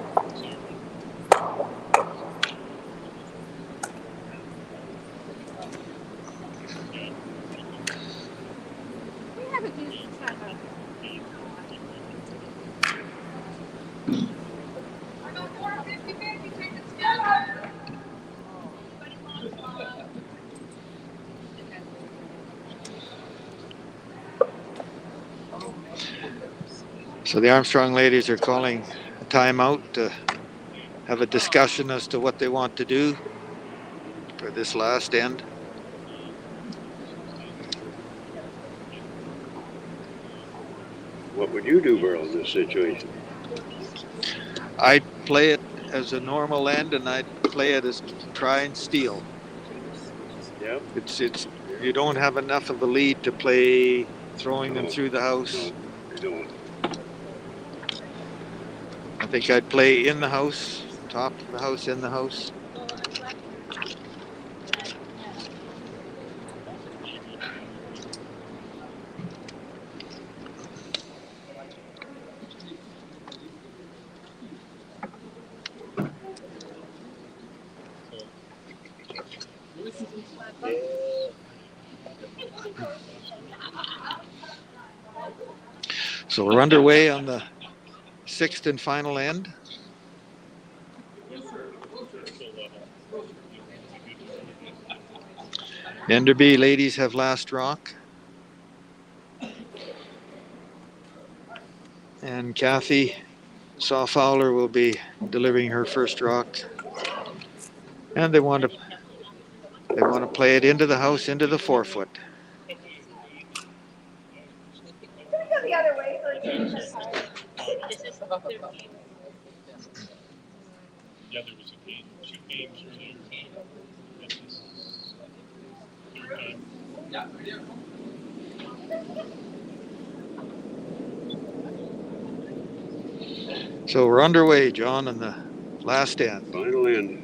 We haven't used this time out. I go 450 tickets down. So the Armstrong ladies are calling a timeout to have a discussion as to what they want to do for this last end. What would you do, Burl, in this situation? I'd play it as a normal end, and I'd play it as try and steal. Yeah. It's you don't have enough of a lead to play throwing them through the house. I don't. I think I'd play in the house, top of the house, in the house. So we're underway on the 6th and final end. Enderby ladies have last rock. And Kathy Sawfowler will be delivering her first rock. And they want to play it into the house, into the 4-foot. Can we go the other way for a change of time? Yeah, there was a game, 2 games earlier. And this is third time. So we're underway, John, on the last end. Final end.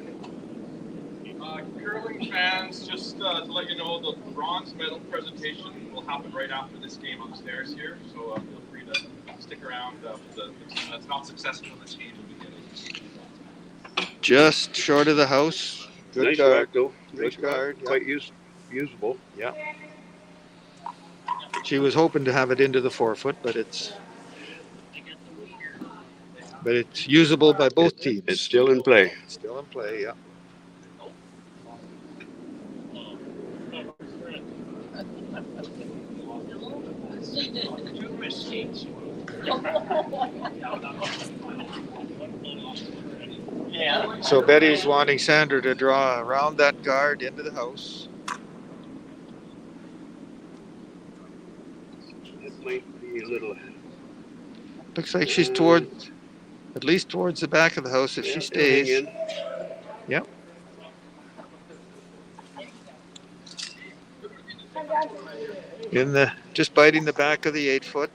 Curling fans, just to let you know, the bronze medal presentation will happen right after this game upstairs here. So feel free to stick around. The team that's not successful in this game will be getting. Just short of the house. Good Nice guard. rock, though. Good Nice rock. guard, yeah. Quite usable. She was hoping to have it into the 4-foot, but it's usable by both teams. It's still in play. Still in play, yeah. Two mistakes. Yeah. So Betty's wanting Sandra to draw around that guard into the house. It might be a little. Looks like she's at least towards the back of the house if she Hang stays. in. Just biting the back of the 8-foot.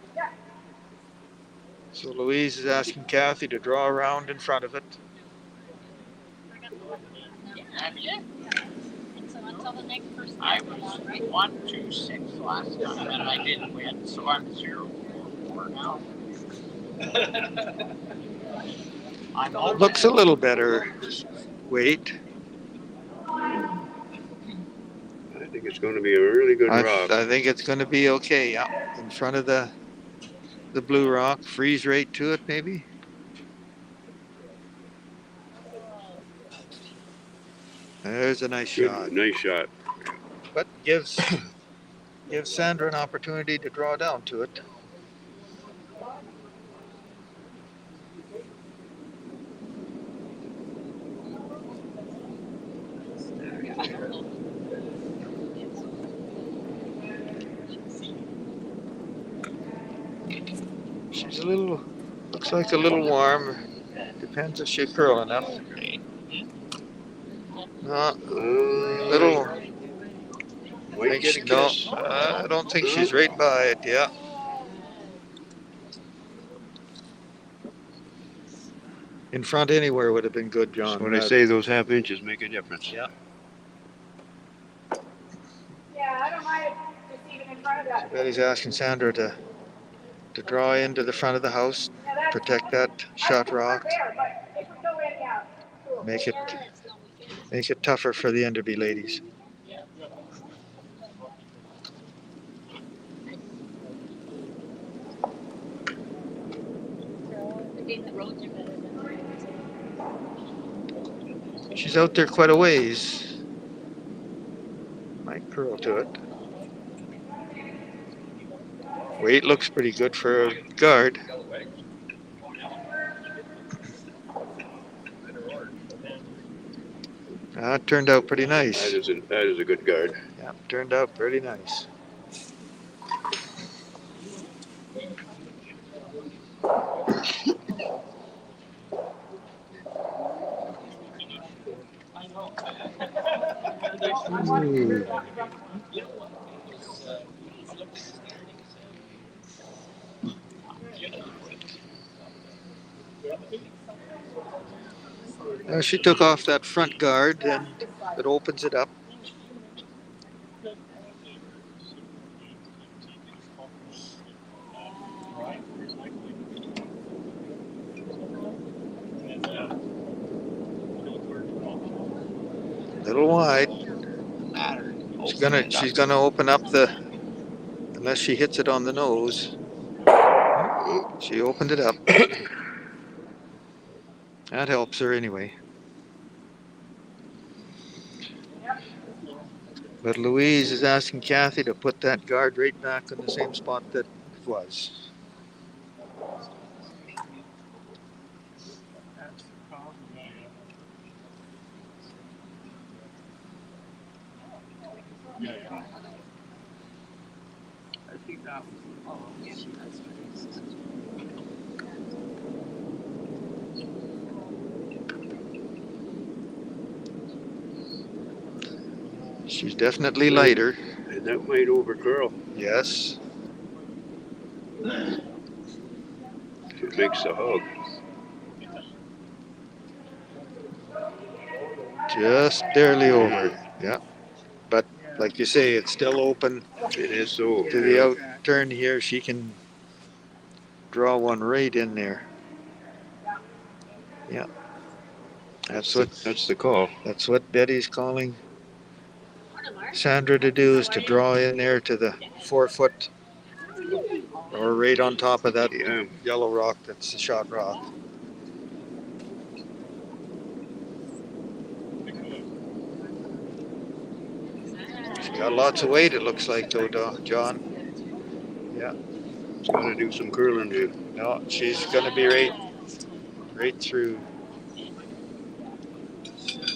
So Louise is asking Kathy to draw around in front of it. So until the next person. I was 1-2-6 last time and I didn't win, so I'm 0-4 now. I'm Looks a little better. Wait. I think it's going to be a really good rock. I think it's going to be okay. Yeah, in front of the blue rock. Freeze rate to it, maybe. There's a nice Good, shot, nice shot. but gives Sandra an opportunity to draw down to it. She's looks like a little warm. Depends if she's curl enough. No, little. Might get a No, kiss. I don't think she's right by it. Yeah. In front anywhere would have been good, John. That's what I say, those half inches make a difference. Yeah. Yeah, I don't mind just even in front of that. Betty's asking Sandra to draw into the front of the house, Yeah, that's- protect that shot rock, There, but it could go in, yeah. Cool. make it tougher for the Enderby ladies. She's out there quite a ways. Might curl to it. Weight looks pretty good for a guard. That turned out pretty nice. That is a good guard. Yeah, turned out pretty nice. Now she took off that front guard and it opens it up. Little wide. She's gonna open up unless she hits it on the nose. She opened it up. That helps her anyway. But Louise is asking Kathy to put that guard right back in the same spot that it was. That's the problem. I think that was the problem. She's definitely lighter. And that might over curl. Yes. It makes the hug. Just barely over. Yeah. But like you say, it's still open It is so. to the out turn here. She can draw one right in there. Yeah. That's the call. That's what Betty's calling Sandra to do, is to draw in there to the 4 foot or right on top of that Yeah. yellow rock that's the shot rock. She's got lots of weight, it looks like, though, John. It's gonna do some curling too. No, she's going to be right through.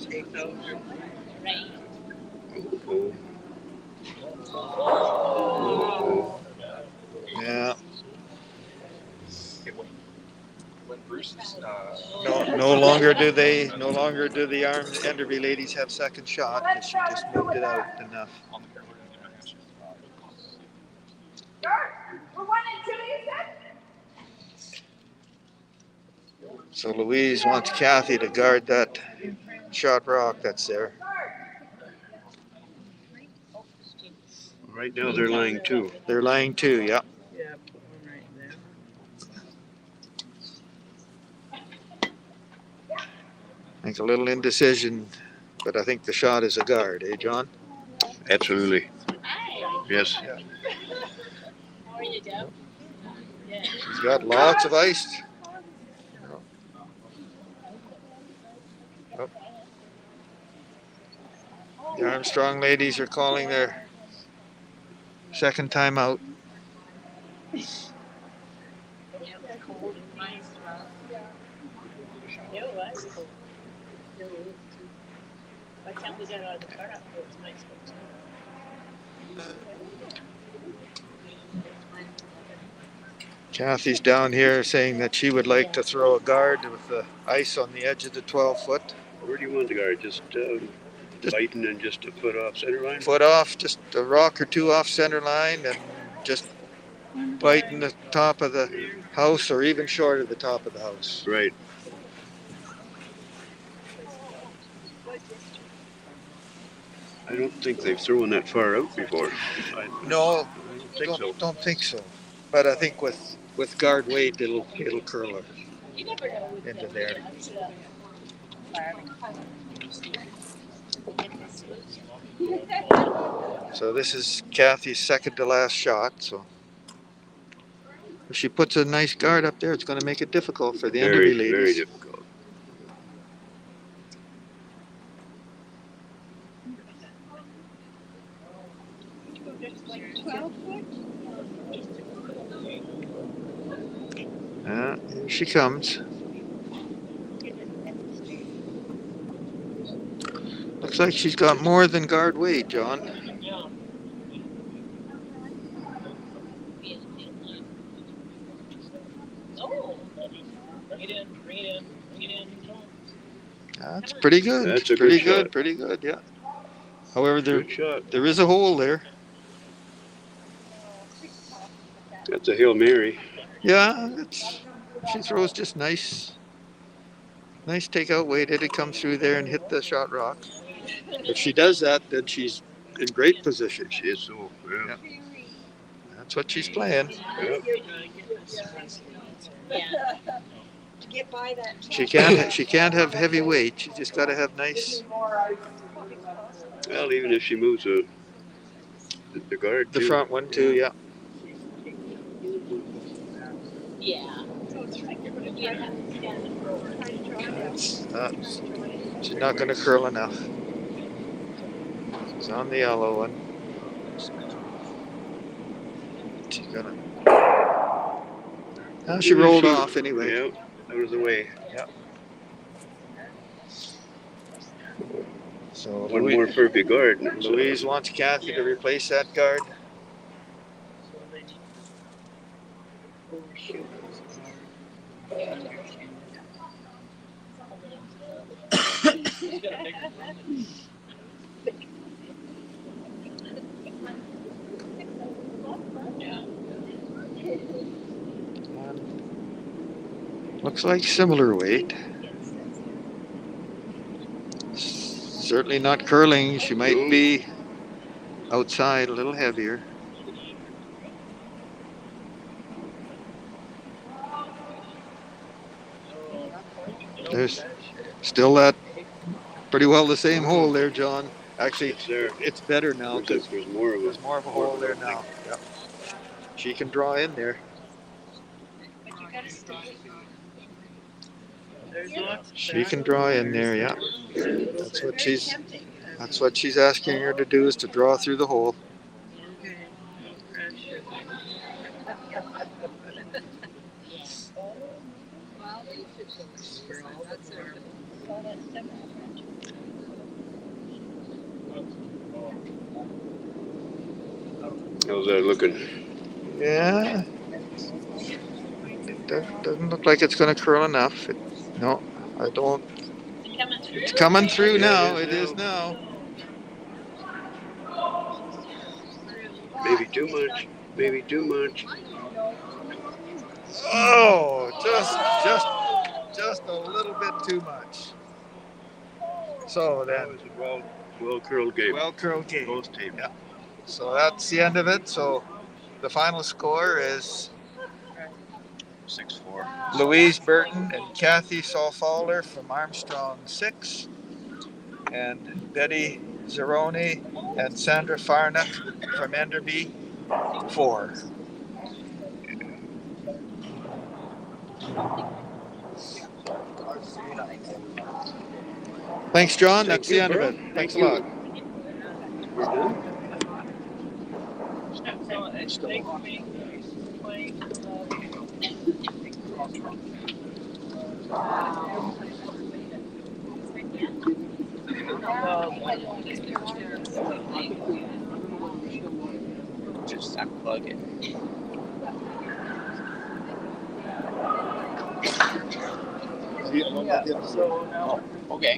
Take over. Oh. Yeah. When Bruce's No longer do the Enderby ladies have second shot, because she just moved it out enough. on the camera, we're gonna get my hands. Start. We're 1 and 2, you said? So Louise wants Kathy to guard that shot rock that's there. Right now they're lying two. They're lying two, yeah. Yeah, put one right there. I think a little indecision, but I think the shot is a guard, eh, John? Absolutely. Yes. How are you, Deb? Yeah. She's got lots of ice. Oh. The Armstrong ladies are calling their second time out. Yeah, it was cold and nice. Yeah, it was cold. It was too. By the time we got out of the car, it was nice. Kathy's down here saying that she would like to throw a guard with the ice on the edge of the 12 foot. Where do you want the guard? Just biting and just a foot off center line? Foot off, just a rock or two off center line, and just biting the top of the house or even short of the top of the house. Right. I don't think they've thrown that far out before. No, I don't think so. don't think so. But I think with guard weight, it'll curl her into there. So this is Kathy's second to last shot. So if she puts a nice guard up there, it's going to make it difficult for the Enderby ladies. Very difficult. Here she comes. Looks like she's got more than guard weight, John. That's pretty good. That's a pretty good good. shot. Pretty good. Yeah. However, Good shot. there is a hole there. That's a Hail Mary. Yeah, she throws just nice takeout weight. It'd come through there and hit the shot rock. If she does that, then she's in great position. She is so. Yeah. That's what she's playing. Yeah. Get by that. She can't have heavy weight. She just got to have nice. Well, even if she moves the guard. The too. front one too. Yeah. Yeah. She's not going to curl enough. She's on the yellow one. She's gonna. She rolled off anyway. Yeah, out of the way. So One more perfect guard. Louise wants Kathy to replace that guard. Looks like similar weight. Certainly not curling. She might be outside a little heavier. There's still that pretty well the same hole there, John. Actually, it's better now because there's more of there's more of a hole there now. Yep. She can draw in there. She can draw in there, yeah. That's what she's asking her to do, is to draw through the hole. How's that looking? Yeah. It doesn't look like it's going to curl enough. No, I don't. It's coming through now. It is now. Maybe too much. Maybe too much. Oh, just a little bit too much. So That then, was a well curled game. well curled game. Both teams. Yeah. So that's the end of it. So the final score is 6-4. Louise Burton and Kathy Saul-Fowler from Armstrong 6, and Betty Zeroni and Sandra Farnock from Enderby 4. Thanks, John. That's the end of it. Thanks a lot. We're done. Just unplug it. Okay.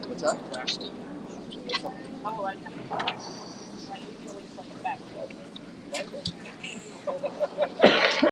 What's that?